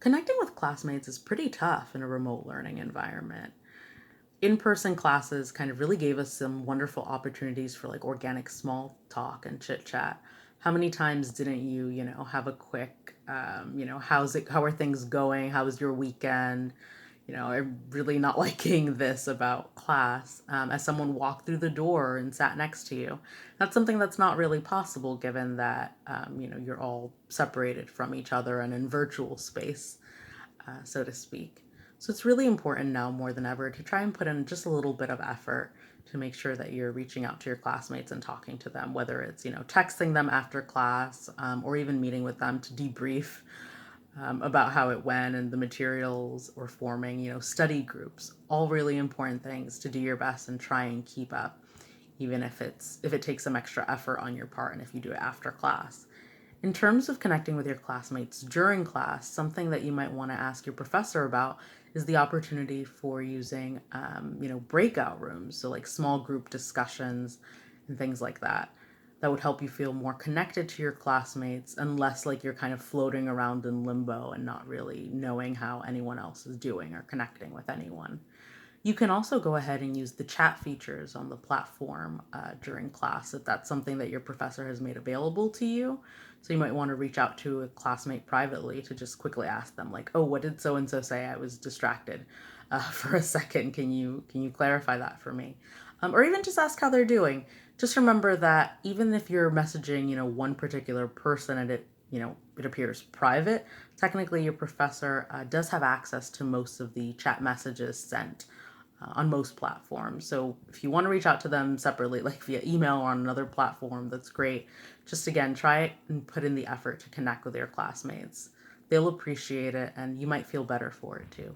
Connecting with classmates is pretty tough in a remote learning environment. In person classes kind of really gave us some wonderful opportunities for like organic small talk and chit chat. How many times didn't you have a quick, how are things going? How was your weekend? I'm really not liking this about class. As someone walked through the door and sat next to you, that's something that's not really possible given that, you're all separated from each other and in virtual space, so to speak. So it's really important now more than ever to try and put in just a little bit of effort to make sure that you're reaching out to your classmates and talking to them, whether it's texting them after class, or even meeting with them to debrief about how it went and the materials or forming study groups. All really important things to do your best and try and keep up, even if it takes some extra effort on your part and if you do it after class. In terms of connecting with your classmates during class, something that you might want to ask your professor about is the opportunity for using, breakout rooms, so like small group discussions and things like that. That would help you feel more connected to your classmates and less like you're kind of floating around in limbo and not really knowing how anyone else is doing or connecting with anyone. You can also go ahead and use the chat features on the platform during class if that's something that your professor has made available to you. So you might want to reach out to a classmate privately to just quickly ask them, like, "Oh, what did so and so say? I was distracted for a second. Can you clarify that for me?" Or even just ask how they're doing. Just remember that even if you're messaging one particular person and it appears private, technically your professor does have access to most of the chat messages sent on most platforms. So if you want to reach out to them separately, like via email or on another platform, that's great. Just again, try and put in the effort to connect with your classmates. They'll appreciate it and you might feel better for it too.